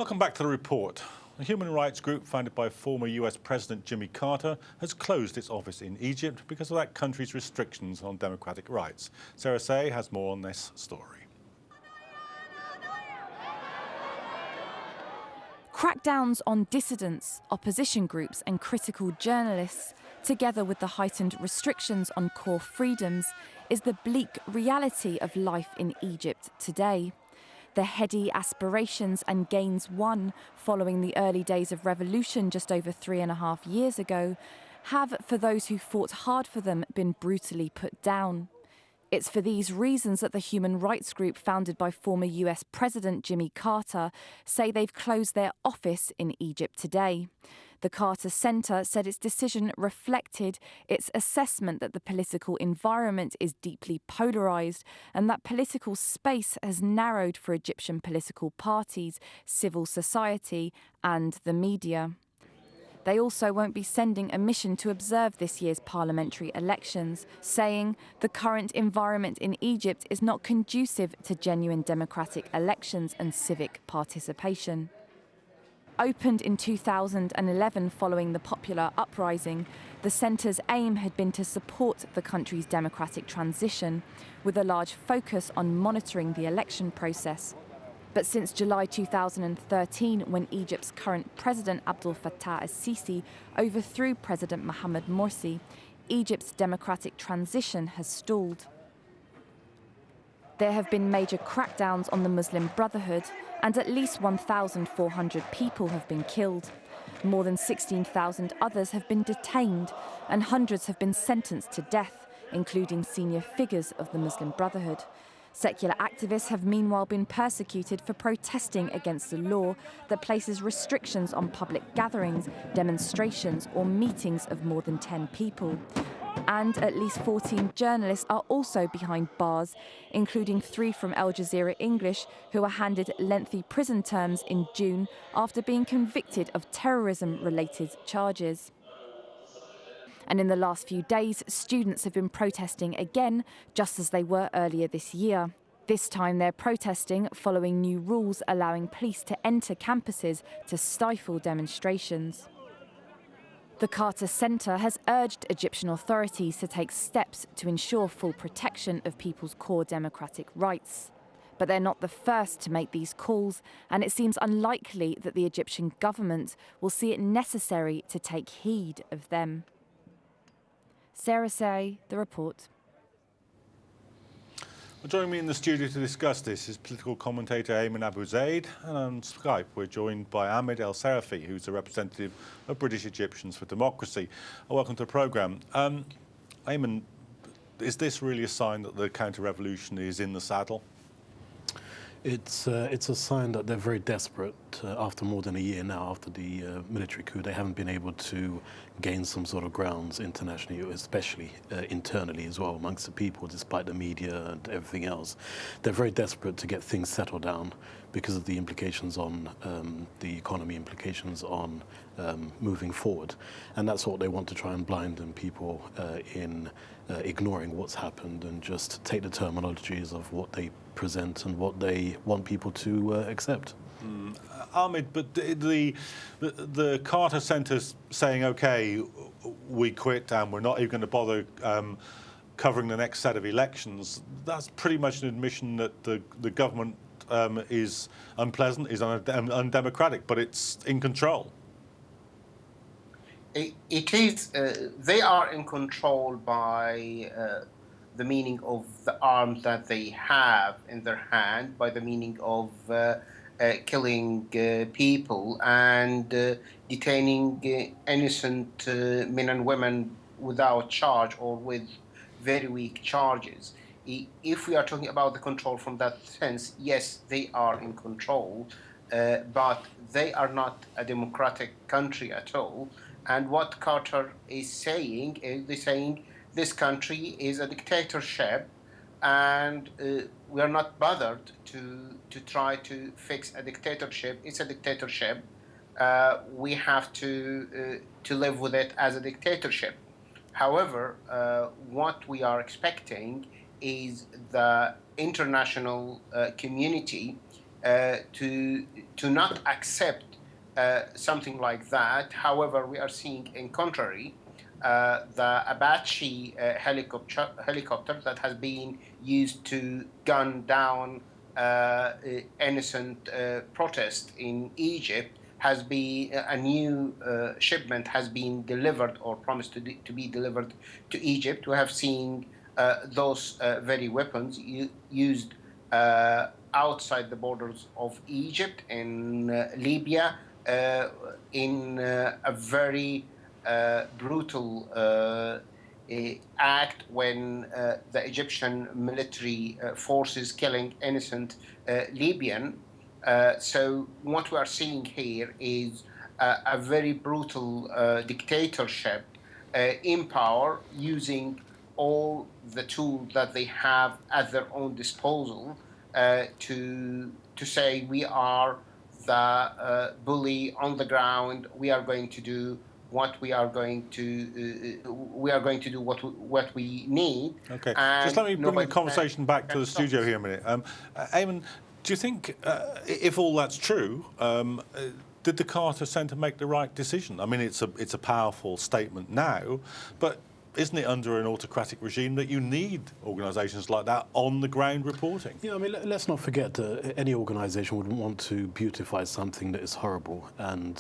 Welcome back to the report. A human rights group founded by former US President Jimmy Carter has closed its office in Egypt because of that country's restrictions on democratic rights. El-Serafi has more on this story. Crackdowns on dissidents, opposition groups and critical journalists, together with the heightened restrictions on core freedoms, is the bleak reality of life in Egypt today. The heady aspirations and gains won following the early days of revolution just over 3.5 years ago have, for those who fought hard for them, been brutally put down. It's for these reasons that the human rights group founded by former US President Jimmy Carter say they've closed their office in Egypt today. The Carter Center said its decision reflected its assessment that the political environment is deeply polarized and that political space has narrowed for Egyptian political parties, civil society and the media. They also won't be sending a mission to observe this year's parliamentary elections, saying the current environment in Egypt is not conducive to genuine democratic elections and civic participation. Opened in 2011 following the popular uprising, the centre's aim had been to support the country's democratic transition, with a large focus on monitoring the election process. But since July 2013, when Egypt's current president Abdel Fattah el-Sisi overthrew President Mohamed Morsi, Egypt's democratic transition has stalled. There have been major crackdowns on the Muslim Brotherhood, and at least 1,400 people have been killed. More than 16,000 others have been detained, and hundreds have been sentenced to death, including senior figures of the Muslim Brotherhood. Secular activists have meanwhile been persecuted for protesting against a law that places restrictions on public gatherings, demonstrations or meetings of more than 10 people. And at least 14 journalists are also behind bars, including 3 from Al Jazeera English, who were handed lengthy prison terms in June after being convicted of terrorism-related charges. And in the last few days, students have been protesting again, just as they were earlier this year. This time they're protesting following new rules allowing police to enter campuses to stifle demonstrations. The Carter Center has urged Egyptian authorities to take steps to ensure full protection of people's core democratic rights. But they're not the first to make these calls, and it seems unlikely that the Egyptian government will see it necessary to take heed of them. El-Serafi, the report. Well, joining me in the studio to discuss this is political commentator Ayman Abouzaid, and on Skype we're joined by Ahmed El-Serafy, who's a representative of British Egyptians for Democracy. Welcome to the programme. Ayman, is this really a sign that the counter-revolution is in the saddle? It's a sign that they're very desperate after more than a year now, after the military coup. They haven't been able to gain some sort of grounds internationally, especially internally as well, amongst the people, despite the media and everything else. They're very desperate to get things settled down because of the implications on the economy, implications on moving forward. And that's what they want to try and blind people in ignoring what's happened and just take the terminologies of what they present and what they want people to accept. Ahmed, but the Carter Centre's saying, OK, we quit and we're not even going to bother covering the next set of elections. That's pretty much an admission that the government is unpleasant, is undemocratic, but it's in control. It is. They are in control by the meaning of the arms that they have in their hand, by the meaning of killing people and detaining innocent men and women without charge or with very weak charges. If we are talking about the control from that sense, yes, they are in control, but they are not a democratic country at all. And what Carter is saying is they're saying this country is a dictatorship, and we are not bothered to try to fix a dictatorship. It's a dictatorship. We have to live with it as a dictatorship. However, what we are expecting is the international community to not accept something like that. However, we are seeing, in contrary, the Apache helicopter that has been used to gun down innocent protest in Egypt has been a new shipment has been delivered or promised to be delivered to Egypt. We have seen those very weapons used outside the borders of Egypt, in Libya, in a very brutal act when the Egyptian military forces killing innocent Libyan. So what we are seeing here is a very brutal dictatorship in power, using all the tools that they have at their own disposal to say, we are the bully on the ground. We are going to do what we are going to do what we need. Okay, just let me bring the conversation back to the studio here a minute. Ayman, do you think, if all that's true, did the Carter Centre make the right decision? I mean, it's a powerful statement now, but isn't it under an autocratic regime that you need organisations like that on the ground reporting? Yeah, I mean, let's not forget that any organisation would want to beautify something that is horrible and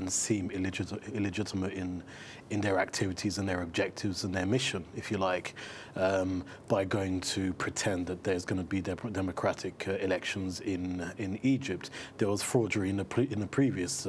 seem illegitimate in their activities and their objectives and their mission, if you like, by going to pretend that there's going to be democratic elections in Egypt. There was forgery in the previous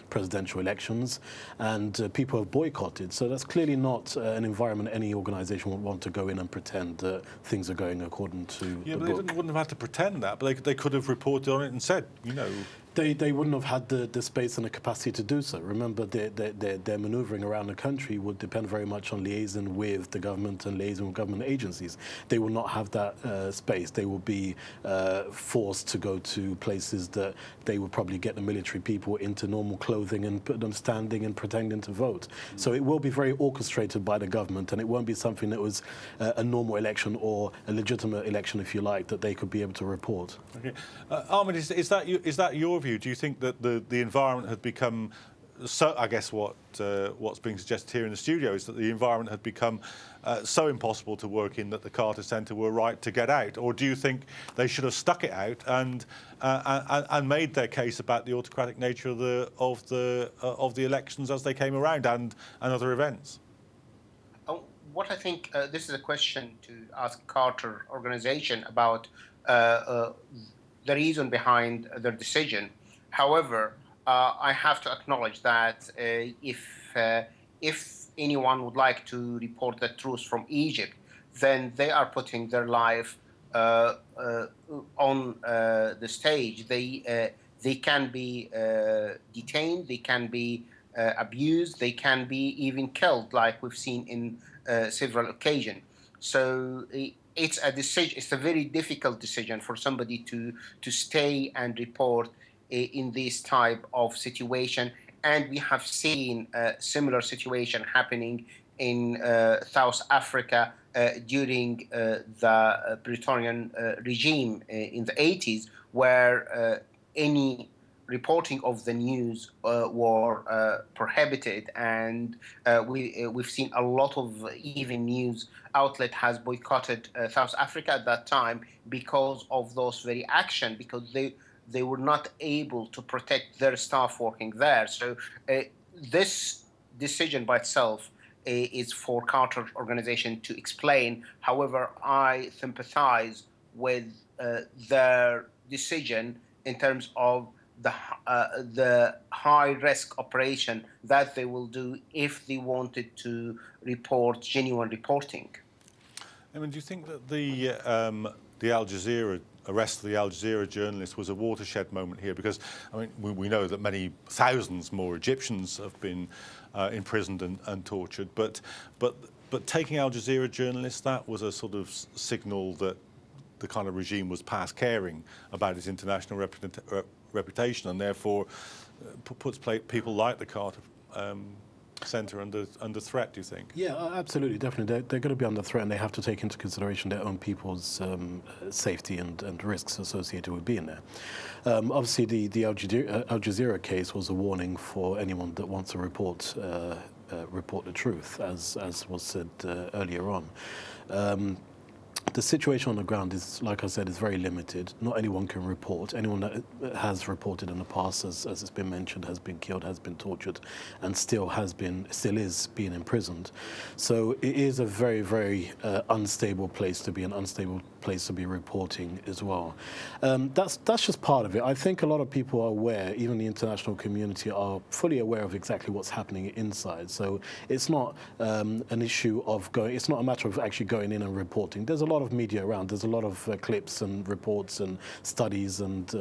presidential elections, and people have boycotted. So that's clearly not an environment any organisation would want to go in and pretend that things are going according to the book. They wouldn't have had to pretend that, but they could have reported on it and said, you know. They wouldn't have had the space and the capacity to do so. Remember, their manoeuvring around the country would depend very much on liaison with the government and liaison with government agencies. They will not have that space. They will be forced to go to places that they would probably get the military people into normal clothing and put them standing and pretending to vote. So it will be very orchestrated by the government, and it won't be something that was a normal election or a legitimate election, if you like, that they could be able to report. Okay. Ahmed, is that your view? Do you think that the environment had become so? I guess what's being suggested here in the studio is that the environment had become so impossible to work in that the Carter Centre were right to get out, or do you think they should have stuck it out and made their case about the autocratic nature of the elections as they came around and other events? What I think, this is a question to ask Carter organization about the reason behind their decision. However, I have to acknowledge that if anyone would like to report the truth from Egypt, then they are putting their life on the stage. They can be detained, they can be abused, they can be even killed, like we've seen in several occasions. So it's a decision. It's a very difficult decision for somebody to stay and report in this type of situation. And we have seen a similar situation happening in South Africa during the Pretorian regime in the 80s, where any reporting of the news were prohibited, and we've seen a lot of even news outlet has boycotted South Africa at that time because of those very action, because they were not able to protect their staff working there. So this decision by itself is for Carter organization to explain. However, I sympathize with their decision in terms of the high-risk operation that they will do if they wanted to report genuine reporting. I mean, do you think that the Al Jazeera arrest of the Al Jazeera journalist was a watershed moment here? Because I mean, we know that many thousands more Egyptians have been imprisoned and tortured, but taking Al Jazeera journalists, that was a sort of signal that the kind of regime was past caring about its international reputation, and therefore puts people like the Carter centre under threat, do you think? Yeah, absolutely, definitely. They're going to be under threat, and they have to take into consideration their own people's safety and risks associated with being there. Obviously, the Al Jazeera case was a warning for anyone that wants to report the truth, as was said earlier on. The situation on the ground is, like I said, is very limited. Not anyone can report. Anyone that has reported in the past, as it's been mentioned, has been killed, has been tortured, and still is being imprisoned. So it is a very, very unstable place to be, an unstable place to be reporting as well. That's just part of it. I think a lot of people are aware, even the international community are fully aware of exactly what's happening inside. So it's not an issue of it's not a matter of actually going in and reporting. There's a lot of media around. There's a lot of clips and reports and studies and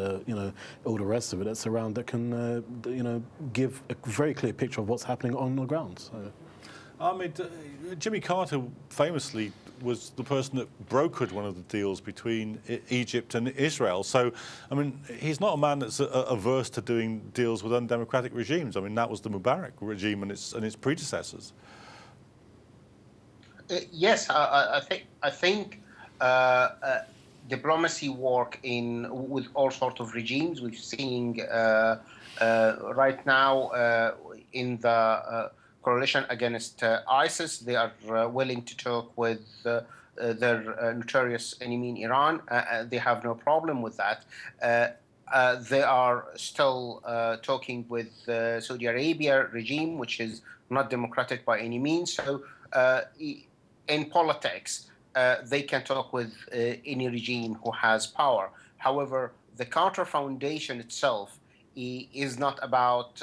all the rest of it that's around that can give a very clear picture of what's happening on the ground. So. Ahmed, Jimmy Carter famously was the person that brokered one of the deals between Egypt and Israel. So, I mean, he's not a man that's averse to doing deals with undemocratic regimes. I mean, that was the Mubarak regime and its predecessors. Yes, I think diplomacy work with all sorts of regimes. We're seeing right now in the coalition against ISIS, they are willing to talk with their notorious enemy in Iran. They have no problem with that. They are still talking with the Saudi Arabia regime, which is not democratic by any means. So in politics, they can talk with any regime who has power. However, the Carter Foundation itself is not about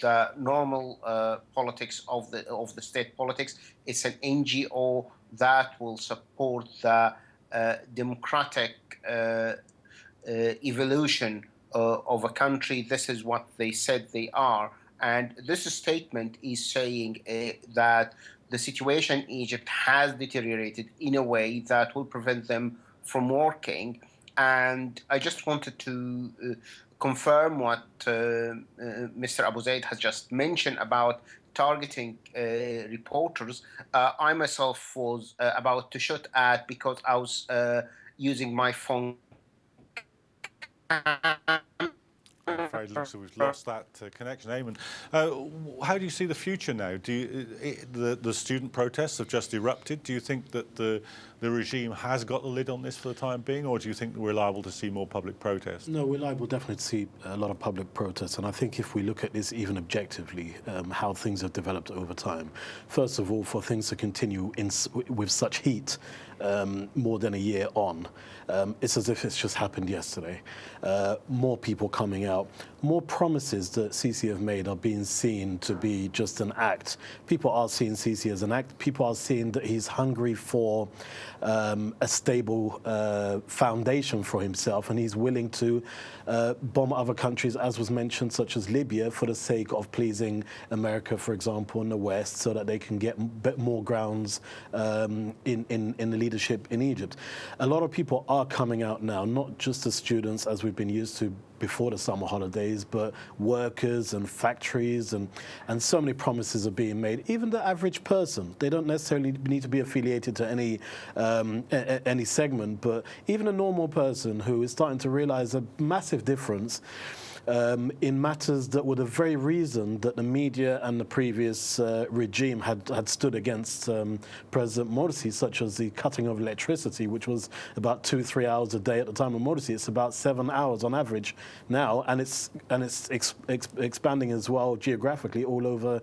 the normal politics of the state politics. It's an NGO that will support the democratic evolution of a country. This is what they said they are. And this statement is saying that the situation in Egypt has deteriorated in a way that will prevent them from working. And I just wanted to confirm what Mr. Abouzaid has just mentioned about targeting reporters. I myself was about to shoot at because I was using my phone. I'm afraid, looks like we've lost that connection. Ayman, how do you see the future now? The student protests have just erupted. Do you think that the regime has got the lid on this for the time being, or do you think that we're liable to see more public protests? No, we're liable definitely to see a lot of public protests, and I think if we look at this even objectively, how things have developed over time, first of all, for things to continue with such heat more than a year on, it's as if it's just happened yesterday. More people coming out, more promises that Sisi have made are being seen to be just an act. People are seeing Sisi as an act. People are seeing that he's hungry for a stable foundation for himself, and he's willing to bomb other countries, as was mentioned, such as Libya, for the sake of pleasing America, for example, in the West, so that they can get more grounds in the leadership in Egypt. A lot of people are coming out now, not just the students, as we've been used to before the summer holidays, but workers and factories, and so many promises are being made. Even the average person, they don't necessarily need to be affiliated to any segment, but even a normal person who is starting to realize a massive difference in matters that were the very reason that the media and the previous regime had stood against President Morsi, such as the cutting of electricity, which was about 2-3 hours a day at the time of Morsi. It's about 7 hours on average now, and it's expanding as well geographically all over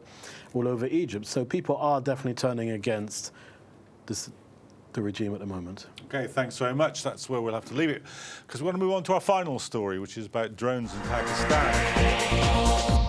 Egypt. So people are definitely turning against the regime at the moment. Okay, thanks very much. That's where we'll have to leave it, because we want to move on to our final story, which is about drones in Pakistan.